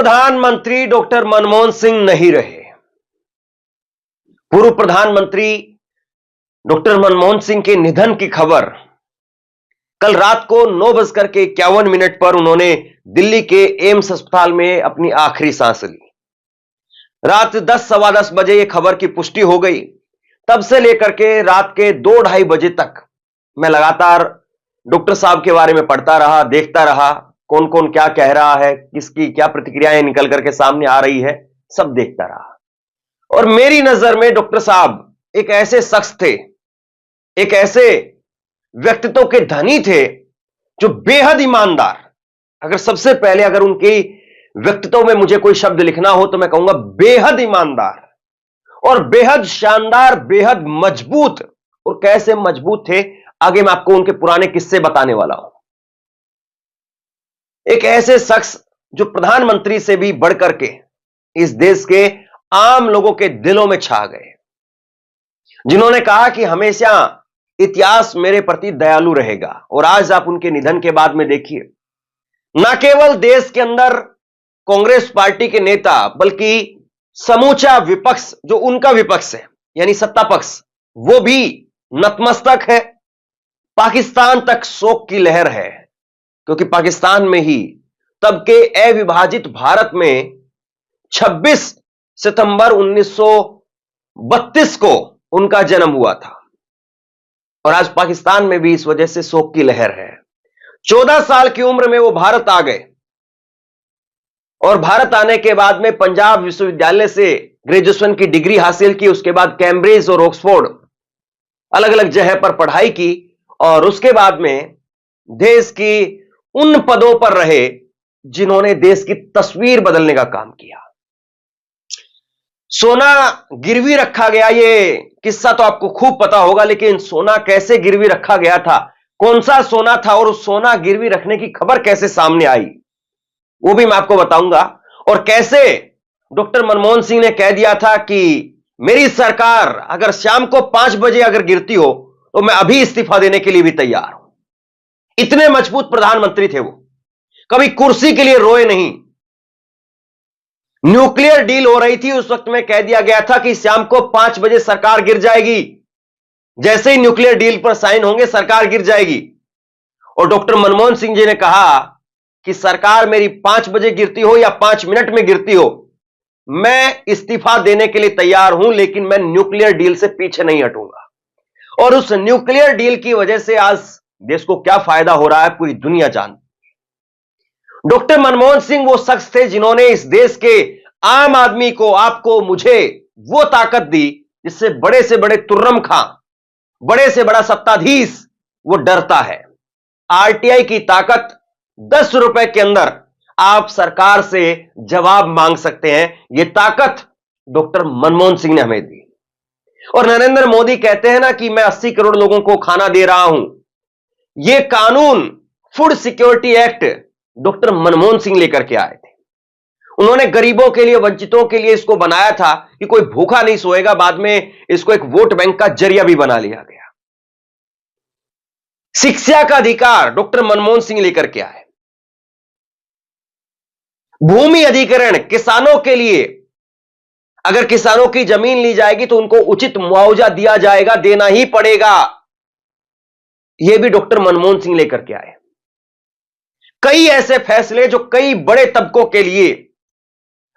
प्रधानमंत्री डॉक्टर मनमोहन सिंह नहीं रहे। पूर्व प्रधानमंत्री डॉक्टर मनमोहन सिंह के निधन की खबर कल रात को 9:51 पर उन्होंने दिल्ली के एम्स अस्पताल में अपनी आखिरी सांस ली। रात 10 सवा 10 बजे यह खबर की पुष्टि हो गई। तब से लेकर के रात के 2-2:30 बजे तक मैं लगातार डॉक्टर साहब के बारे में पढ़ता रहा, देखता रहा, कौन कौन क्या कह रहा है, किसकी क्या प्रतिक्रियाएं निकल करके सामने आ रही है, सब देखता रहा। और मेरी नजर में डॉक्टर साहब एक ऐसे शख्स थे, एक ऐसे व्यक्तित्व के धनी थे जो बेहद ईमानदार। अगर सबसे पहले अगर उनकी व्यक्तित्व में मुझे कोई शब्द लिखना हो तो मैं कहूंगा बेहद ईमानदार और बेहद शानदार, बेहद मजबूत। और कैसे मजबूत थे आगे मैं आपको उनके पुराने किस्से बताने वाला हूं। एक ऐसे शख्स जो प्रधानमंत्री से भी बढ़कर के इस देश के आम लोगों के दिलों में छा गए, जिन्होंने कहा कि हमेशा इतिहास मेरे प्रति दयालु रहेगा। और आज आप उनके निधन के बाद में देखिए, ना केवल देश के अंदर कांग्रेस पार्टी के नेता बल्कि समूचा विपक्ष, जो उनका विपक्ष है यानी सत्ता पक्ष, वो भी नतमस्तक है। पाकिस्तान तक शोक की लहर है, क्योंकि पाकिस्तान में ही तब के अविभाजित भारत में 26 सितंबर 1932 को उनका जन्म हुआ था। और आज पाकिस्तान में भी इस वजह से शोक की लहर है। 14 साल की उम्र में वो भारत आ गए और भारत आने के बाद में पंजाब विश्वविद्यालय से ग्रेजुएशन की डिग्री हासिल की। उसके बाद कैम्ब्रिज और ऑक्सफोर्ड अलग अलग जगह पर पढ़ाई की और उसके बाद में देश की उन पदों पर रहे जिन्होंने देश की तस्वीर बदलने का काम किया। सोना गिरवी रखा गया, ये किस्सा तो आपको खूब पता होगा, लेकिन सोना कैसे गिरवी रखा गया था, कौन सा सोना था और उस सोना गिरवी रखने की खबर कैसे सामने आई, वो भी मैं आपको बताऊंगा। और कैसे डॉक्टर मनमोहन सिंह ने कह दिया था कि मेरी सरकार अगर शाम को 5 बजे अगर गिरती हो तो मैं अभी इस्तीफा देने के लिए भी तैयार हूं। इतने मजबूत प्रधानमंत्री थे वो, कभी कुर्सी के लिए रोए नहीं। न्यूक्लियर डील हो रही थी, उस वक्त में कह दिया गया था कि शाम को 5 बजे सरकार गिर जाएगी। जैसे ही न्यूक्लियर डील पर साइन होंगे सरकार गिर जाएगी। और डॉक्टर मनमोहन सिंह जी ने कहा कि सरकार मेरी 5 बजे गिरती हो या 5 मिनट में गिरती हो, मैं इस्तीफा देने के लिए तैयार हूं, लेकिन मैं न्यूक्लियर डील से पीछे नहीं हटूंगा। और उस न्यूक्लियर डील की वजह से आज देश को क्या फायदा हो रहा है पूरी दुनिया जानती। डॉक्टर मनमोहन सिंह वो शख्स थे जिन्होंने इस देश के आम आदमी को, आपको, मुझे वो ताकत दी जिससे बड़े से बड़े तुर्रम खां, बड़े से बड़ा सत्ताधीश वो डरता है। आरटीआई की ताकत, 10 रुपए के अंदर आप सरकार से जवाब मांग सकते हैं, यह ताकत डॉक्टर मनमोहन सिंह ने हमें दी। और नरेंद्र मोदी कहते हैं ना कि मैं 80 करोड़ लोगों को खाना दे रहा हूं। यह कानून food security act doctor Manmohan Singh लेकर के आए थे। उन्होंने गरीबों के लिए, वंचितों के लिए इसको बनाया था कि कोई भूखा नहीं सोएगा। बाद में इसको एक वोट बैंक का जरिया भी बना लिया गया। शिक्षा का अधिकार डॉक्टर मनमोहन सिंह लेकर के आए। भूमि अधिग्रहण, किसानों के लिए अगर किसानों की जमीन ली जाएगी तो उनको उचित मुआवजा दिया जाएगा, देना ही पड़ेगा। यह भी डॉक्टर मनमोहन सिंह लेकर के आए। कई ऐसे फैसले जो कई बड़े तबकों के लिए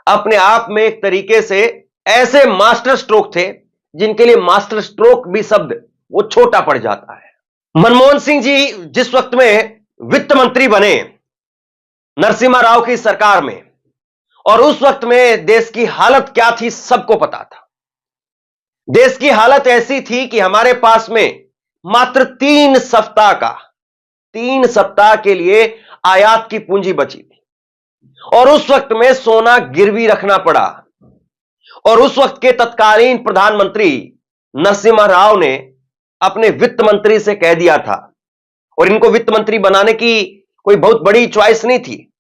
अपने आप में एक तरीके से ऐसे मास्टर स्ट्रोक थे जिनके लिए मास्टर स्ट्रोक भी शब्द वो छोटा पड़ जाता है। मनमोहन सिंह जी जिस वक्त में वित्त मंत्री बने नरसिम्हा राव की सरकार में, और उस वक्त में देश की हालत क्या थी सबको पता था। देश की हालत ऐसी थी कि हमारे पास में मात्र 3 सप्ताह के लिए आयात की पूंजी बची थी। और उस वक्त में सोना गिरवी रखना पड़ा। और उस वक्त के तत्कालीन प्रधानमंत्री नरसिम्हा राव ने अपने वित्त मंत्री से कह दिया था, और इनको वित्त मंत्री बनाने की कोई बहुत बड़ी चॉइस नहीं थी,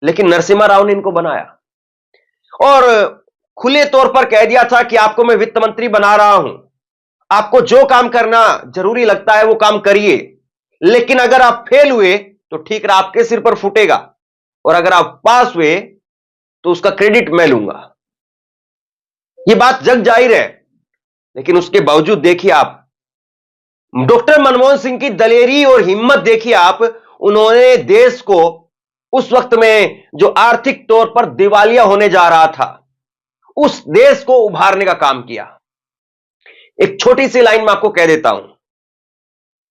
लेकिन नरसिम्हा राव ने इनको बनाया और खुले तौर पर कह दिया था कि आपको मैं वित्त मंत्री बना रहा हूं, आपको जो काम करना जरूरी लगता है वो काम करिए, लेकिन अगर आप फेल हुए तो ठीक रहा, आपके सिर पर फूटेगा, और अगर आप पास हुए तो उसका क्रेडिट मैं लूंगा। यह बात जग जाहिर है, लेकिन उसके बावजूद देखिए आप डॉक्टर मनमोहन सिंह की दलेरी और हिम्मत देखिए आप। उन्होंने देश को उस वक्त में जो आर्थिक तौर पर दिवालिया होने जा रहा था, उस देश को उभारने का काम किया। एक छोटी सी लाइन मैं आपको कह देता हूं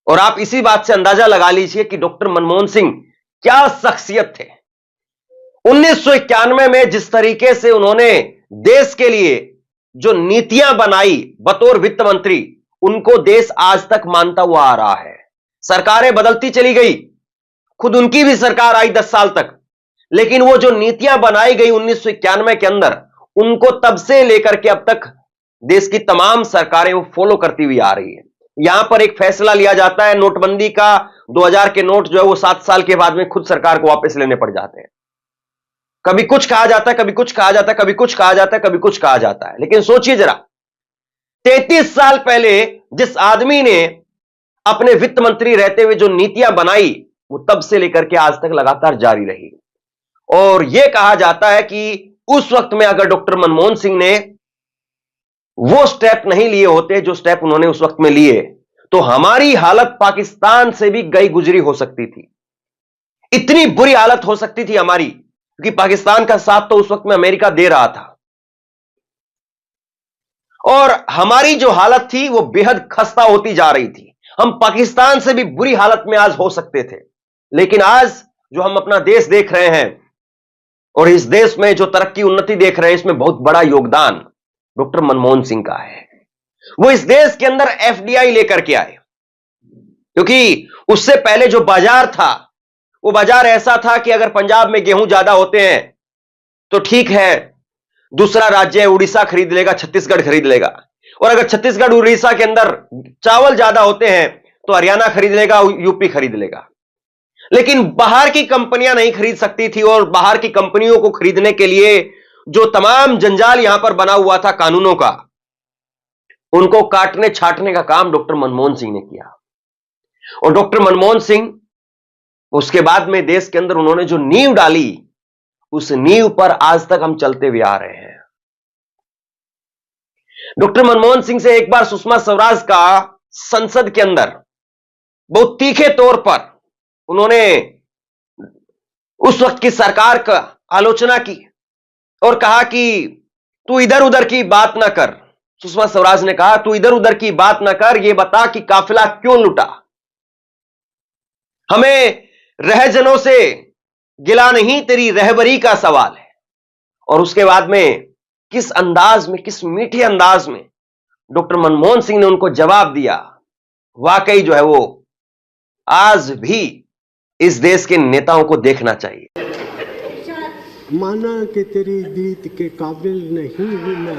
और आप इसी बात से अंदाजा लगा लीजिए कि डॉक्टर मनमोहन सिंह क्या शख्सियत थे। 1991 में जिस तरीके से उन्होंने देश के लिए जो नीतियां बनाई बतौर वित्त मंत्री, उनको देश आज तक मानता हुआ आ रहा है। सरकारें बदलती चली गई, खुद उनकी भी सरकार आई 10 साल तक, लेकिन वो जो नीतियां बनाई गई 1991 के अंदर, उनको तब से लेकर के अब तक देश की तमाम सरकारें वो फॉलो करती हुई आ रही है। यहां पर एक फैसला लिया जाता है नोटबंदी का, 2000 के नोट जो है वो 7 साल के बाद में खुद सरकार को वापस लेने पड़ जाते हैं। कभी कुछ कहा जाता है, कभी कुछ कहा जाता है, कभी कुछ कहा जाता है, कभी कुछ कहा जाता है। लेकिन सोचिए जरा, 33 साल पहले जिस आदमी ने अपने वित्त मंत्री रहते हुए जो नीतियां बनाई, वो तब से लेकर के आज तक लगातार जारी रही। और यह कहा जाता है कि उस वक्त में अगर डॉक्टर मनमोहन सिंह ने वो स्टेप नहीं लिए होते जो स्टेप उन्होंने उस वक्त में लिए, तो हमारी हालत पाकिस्तान से भी गई गुजरी हो सकती थी। इतनी बुरी हालत हो सकती थी हमारी, क्योंकि पाकिस्तान का साथ तो उस वक्त में अमेरिका दे रहा था और हमारी जो हालत थी वो बेहद खस्ता होती जा रही थी। हम पाकिस्तान से भी बुरी हालत में आज हो सकते थे। लेकिन आज जो हम अपना देश देख रहे हैं और इस देश में जो तरक्की उन्नति देख रहे हैं, इसमें बहुत बड़ा योगदान डॉक्टर मनमोहन सिंह का है। वो इस देश के अंदर एफडीआई लेकर के आए, क्योंकि उससे पहले जो बाजार था वो बाजार ऐसा था कि अगर पंजाब में गेहूं ज्यादा होते हैं तो ठीक है, दूसरा राज्य है उड़ीसा खरीद लेगा, छत्तीसगढ़ खरीद लेगा। और अगर छत्तीसगढ़ उड़ीसा के अंदर चावल ज्यादा होते हैं तो हरियाणा खरीद लेगा, यूपी खरीद लेगा। लेकिन बाहर की कंपनियां नहीं खरीद सकती थी और बाहर की कंपनियों को खरीदने के लिए जो तमाम जंजाल यहां पर बना हुआ था कानूनों का, उनको काटने छाटने का काम डॉक्टर मनमोहन सिंह ने किया। और डॉक्टर मनमोहन सिंह उसके बाद में देश के अंदर उन्होंने जो नींव डाली, उस नींव पर आज तक हम चलते हुए आ रहे हैं। डॉक्टर मनमोहन सिंह से एक बार सुषमा स्वराज का संसद के अंदर बहुत तीखे तौर पर उन्होंने उस वक्त की सरकार का आलोचना की और कहा कि तू इधर उधर की बात ना कर। सुषमा स्वराज ने कहा, तू इधर उधर की बात ना कर, यह बता कि काफिला क्यों लुटा। हमें रहजनों से गिला नहीं, तेरी रहबरी का सवाल है। और उसके बाद में किस अंदाज में, किस मीठे अंदाज में डॉक्टर मनमोहन सिंह ने उनको जवाब दिया। वाकई जो है वो आज भी इस देश के नेताओं को देखना चाहिए। माना कि तेरी दीद के काबिल नहीं हूं मैं,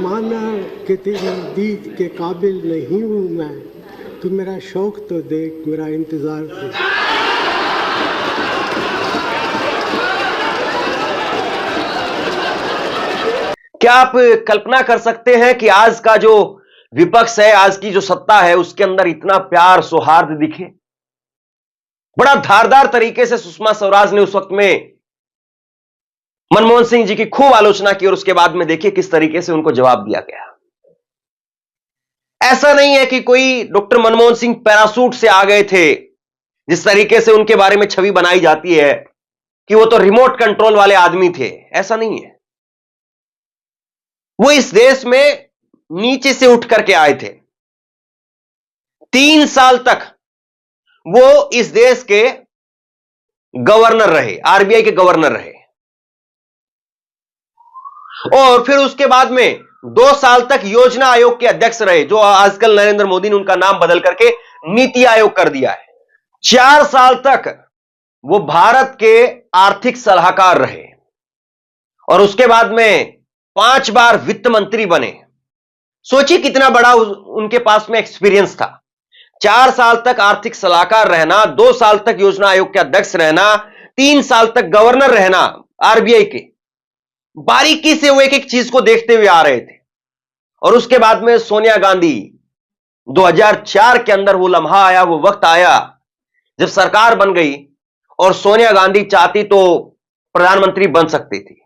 माना कि तेरी दीद के काबिल नहीं हूं मैं, तू मेरा शौक तो देख, मेरा इंतजार देख। क्या आप कल्पना कर सकते हैं कि आज का जो विपक्ष है, आज की जो सत्ता है, उसके अंदर इतना प्यार सौहार्द दिखे? बड़ा धारदार तरीके से सुषमा स्वराज ने उस वक्त में मनमोहन सिंह जी की खूब आलोचना की और उसके बाद में देखिए किस तरीके से उनको जवाब दिया गया। ऐसा नहीं है कि कोई डॉक्टर मनमोहन सिंह पैरासूट से आ गए थे, जिस तरीके से उनके बारे में छवि बनाई जाती है कि वो तो रिमोट कंट्रोल वाले आदमी थे। ऐसा नहीं है। वो इस देश में नीचे से उठ करके आए थे। 3 साल तक वो इस देश के गवर्नर रहे, आरबीआई के गवर्नर रहे और फिर उसके बाद में 2 साल तक योजना आयोग के अध्यक्ष रहे, जो आजकल नरेंद्र मोदी ने उनका नाम बदल करके नीति आयोग कर दिया है। 4 साल तक वो भारत के आर्थिक सलाहकार रहे और उसके बाद में 5 बार वित्त मंत्री बने। सोचिए कितना बड़ा उनके पास में एक्सपीरियंस था। 4 साल तक आर्थिक सलाहकार रहना, 2 साल तक योजना आयोग के अध्यक्ष रहना, 3 साल तक गवर्नर रहना आरबीआई के। बारीकी से वो एक एक चीज को देखते हुए आ रहे थे। और उसके बाद में सोनिया गांधी 2004 के अंदर वो लम्हा आया, वो वक्त आया जब सरकार बन गई और सोनिया गांधी चाहती तो प्रधानमंत्री बन सकती थी।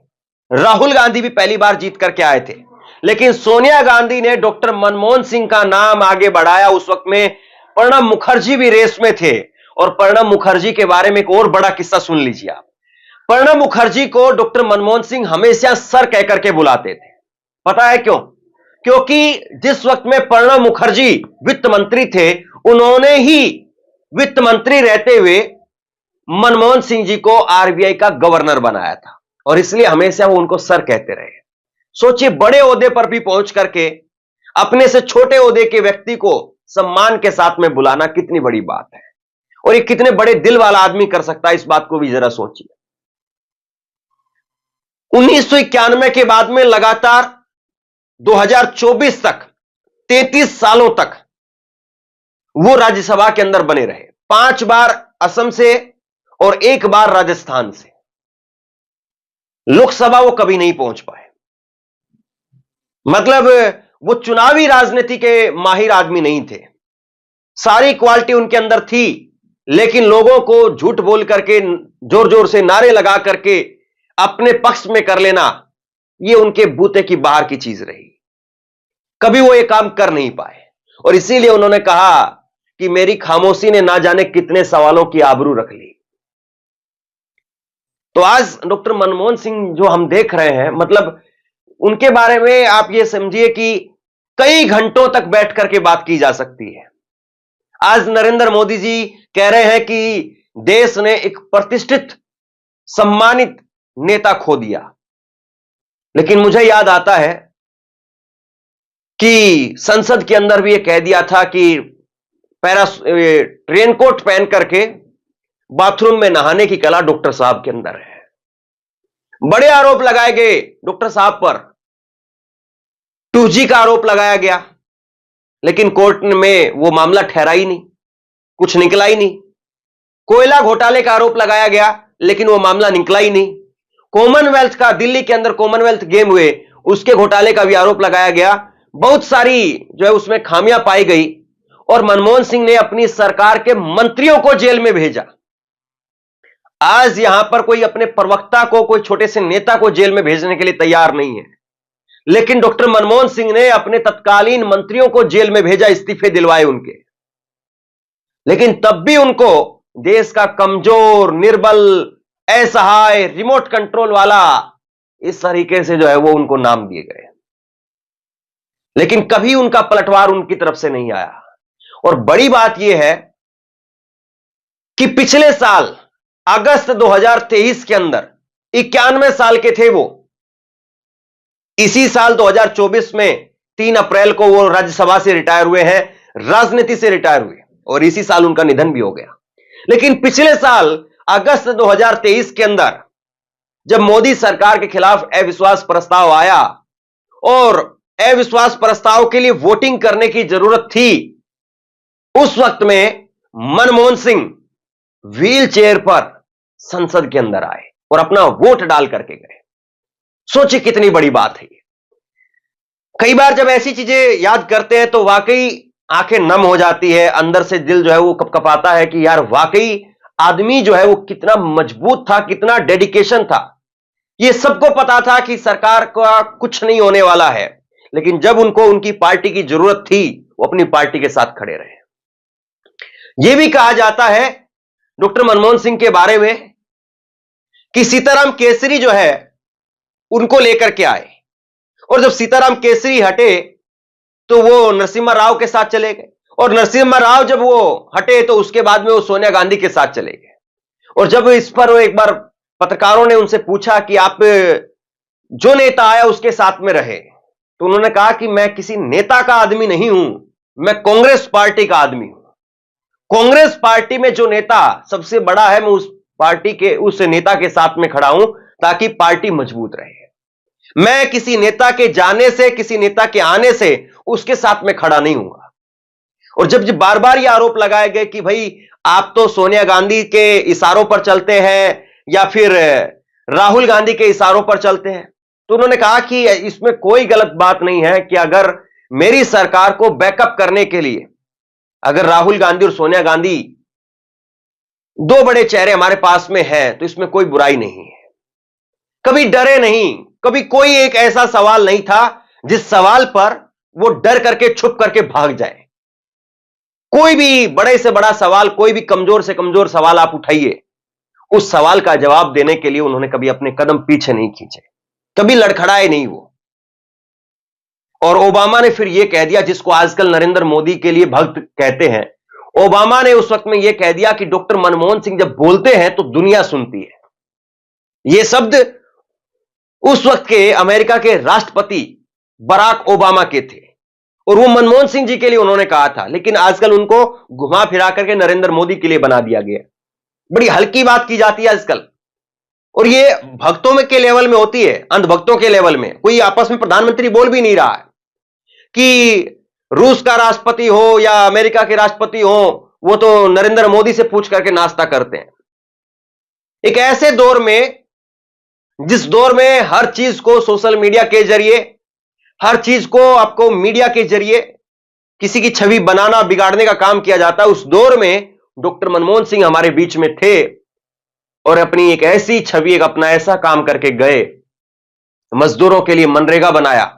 राहुल गांधी भी पहली बार जीत करके आए थे, लेकिन सोनिया गांधी ने डॉक्टर मनमोहन सिंह का नाम आगे बढ़ाया। उस वक्त में प्रणब मुखर्जी भी रेस में थे। और प्रणब मुखर्जी के बारे में एक और बड़ा किस्सा सुन लीजिए आप। प्रणब मुखर्जी को डॉक्टर मनमोहन सिंह हमेशा सर कहकर के बुलाते थे। पता है क्यों? क्योंकि जिस वक्त में प्रणब मुखर्जी वित्त मंत्री थे, उन्होंने ही वित्त मंत्री रहते हुए मनमोहन सिंह जी को आरबीआई का गवर्नर बनाया था, और इसलिए हमेशा वो उनको सर कहते रहे। सोचिए, बड़े ओहदे पर भी पहुंच करके अपने से छोटे ओहदे के व्यक्ति को सम्मान के साथ में बुलाना कितनी बड़ी बात है, और ये कितने बड़े दिल वाला आदमी कर सकता है, इस बात को भी जरा सोचिए। 1991 के बाद में लगातार 2024 तक 33 सालों तक वो राज्यसभा के अंदर बने रहे। 5 बार असम से और 1 बार राजस्थान से। लोकसभा वो कभी नहीं पहुंच पाए। मतलब वो चुनावी राजनीति के माहिर आदमी नहीं थे। सारी क्वालिटी उनके अंदर थी, लेकिन लोगों को झूठ बोल करके, जोर जोर से नारे लगा करके अपने पक्ष में कर लेना, ये उनके बूते की बाहर की चीज रही। कभी वो ये काम कर नहीं पाए, और इसीलिए उन्होंने कहा कि मेरी खामोशी ने ना जाने कितने सवालों की आबरू रख ली। तो आज डॉक्टर मनमोहन सिंह जो हम देख रहे हैं, मतलब उनके बारे में आप ये समझिए कि कई घंटों तक बैठ करके बात की जा सकती है। आज नरेंद्र मोदी जी कह रहे हैं कि देश ने एक प्रतिष्ठित सम्मानित नेता खो दिया, लेकिन मुझे याद आता है कि संसद के अंदर भी ये कह दिया था कि रेनकोट पहन करके बाथरूम में नहाने की कला डॉक्टर साहब के अंदर है। बड़े आरोप लगाए गए डॉक्टर साहब पर, 2G का आरोप लगाया गया, लेकिन कोर्ट में वो मामला ठहरा ही नहीं, कुछ निकला ही नहीं। कोयला घोटाले का आरोप लगाया गया, लेकिन वो मामला निकला ही नहीं। कॉमनवेल्थ का, दिल्ली के अंदर कॉमनवेल्थ गेम हुए, उसके घोटाले का भी आरोप लगाया गया। बहुत सारी जो है उसमें खामियां पाई गई, और मनमोहन सिंह ने अपनी सरकार के मंत्रियों को जेल में भेजा। आज यहां पर कोई अपने प्रवक्ता को, कोई छोटे से नेता को जेल में भेजने के लिए तैयार नहीं है, लेकिन डॉक्टर मनमोहन सिंह ने अपने तत्कालीन मंत्रियों को जेल में भेजा, इस्तीफे दिलवाए उनके। लेकिन तब भी उनको देश का कमजोर, निर्बल, असहाय, रिमोट कंट्रोल वाला, इस तरीके से जो है वो उनको नाम दिए गए। लेकिन कभी उनका पलटवार उनकी तरफ से नहीं आया। और बड़ी बात यह है कि पिछले साल अगस्त 2023 के अंदर 91 साल के थे वो। इसी साल 2024 में 3 अप्रैल को वो राज्यसभा से रिटायर हुए हैं, राजनीति से रिटायर हुए, और इसी साल उनका निधन भी हो गया। लेकिन पिछले साल अगस्त 2023 के अंदर जब मोदी सरकार के खिलाफ अविश्वास प्रस्ताव आया और अविश्वास प्रस्ताव के लिए वोटिंग करने की जरूरत थी, उस वक्त में मनमोहन सिंह व्हील चेयर पर संसद के अंदर आए और अपना वोट डाल करके गए। सोचिए कितनी बड़ी बात है। कई बार जब ऐसी चीजें याद करते हैं तो वाकई आंखें नम हो जाती है, अंदर से दिल जो है वो कपकपाता है कि यार वाकई आदमी जो है वो कितना मजबूत था, कितना डेडिकेशन था। ये सबको पता था कि सरकार का कुछ नहीं होने वाला है, लेकिन जब उनको उनकी पार्टी की जरूरत थी, वो अपनी पार्टी के साथ खड़े रहे। यह भी कहा जाता है डॉक्टर मनमोहन सिंह के बारे में कि सीताराम केसरी जो है उनको लेकर के आए, और जब सीताराम केसरी हटे तो वो नरसिम्हा राव के साथ चले गए, और नरसिम्हा राव जब वो हटे तो उसके बाद में वो सोनिया गांधी के साथ चले गए। और जब इस पर एक बार पत्रकारों ने उनसे पूछा कि आप जो नेता आया उसके साथ में रहे, तो उन्होंने कहा कि मैं किसी नेता का आदमी नहीं हूं, मैं कांग्रेस पार्टी का आदमी हूं। कांग्रेस पार्टी में जो नेता सबसे बड़ा है, मैं उस पार्टी के, उस नेता के साथ में खड़ा हूं ताकि पार्टी मजबूत रहे। मैं किसी नेता के जाने से, किसी नेता के आने से उसके साथ में खड़ा नहीं हूंगा। और जब बार बार ये आरोप लगाए गए कि भाई आप तो सोनिया गांधी के इशारों पर चलते हैं या फिर राहुल गांधी के इशारों पर चलते हैं, तो उन्होंने कहा कि इसमें कोई गलत बात नहीं है कि अगर मेरी सरकार को बैकअप करने के लिए अगर राहुल गांधी और सोनिया गांधी दो बड़े चेहरे हमारे पास में हैं तो इसमें कोई बुराई नहीं है। कभी डरे नहीं, कभी कोई एक ऐसा सवाल नहीं था जिस सवाल पर वो डर करके छुप करके भाग जाए। कोई भी बड़े से बड़ा सवाल, कोई भी कमजोर से कमजोर सवाल आप उठाइए, उस सवाल का जवाब देने के लिए उन्होंने कभी अपने कदम पीछे नहीं खींचे, कभी लड़खड़ाए नहीं वो। और ओबामा ने फिर यह कह दिया, जिसको आजकल नरेंद्र मोदी के लिए भक्त कहते हैं, ओबामा ने उस वक्त में यह कह दिया कि डॉक्टर मनमोहन सिंह जब बोलते हैं तो दुनिया सुनती है। यह शब्द उस वक्त के अमेरिका के राष्ट्रपति बराक ओबामा के थे और वो मनमोहन सिंह जी के लिए उन्होंने कहा था, लेकिन आजकल उनको घुमा फिरा करके नरेंद्र मोदी के लिए बना दिया गया। बड़ी हल्की बात की जाती है आजकल, और ये भक्तों में के लेवल में होती है, अंधभक्तों के लेवल में। कोई आपस में प्रधानमंत्री बोल भी नहीं रहा है कि रूस का राष्ट्रपति हो या अमेरिका के राष्ट्रपति हो, वो तो नरेंद्र मोदी से पूछ करके नाश्ता करते हैं। एक ऐसे दौर में, जिस दौर में हर चीज को सोशल मीडिया के जरिए, हर चीज को आपको मीडिया के जरिए किसी की छवि बनाना, बिगाड़ने का काम किया जाता है, उस दौर में डॉक्टर मनमोहन सिंह हमारे बीच में थे और अपनी एक ऐसी छवि, एक अपना ऐसा काम करके गए। मजदूरों के लिए मनरेगा बनाया।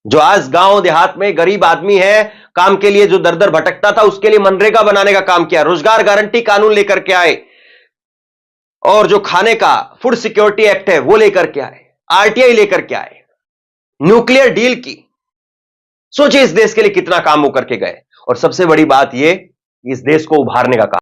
जो आज गांव देहात में गरीब आदमी है, काम के लिए जो दर दर भटकता था, उसके लिए मनरेगा बनाने का काम किया। रोजगार गारंटी कानून लेकर के आए और जो खाने का फूड सिक्योरिटी एक्ट है वो लेकर के आए, आरटीआई लेकर के आए, न्यूक्लियर डील की। सोचिए इस देश के लिए कितना काम वो करके गए। और सबसे बड़ी बात ये, इस देश को उभारने का काम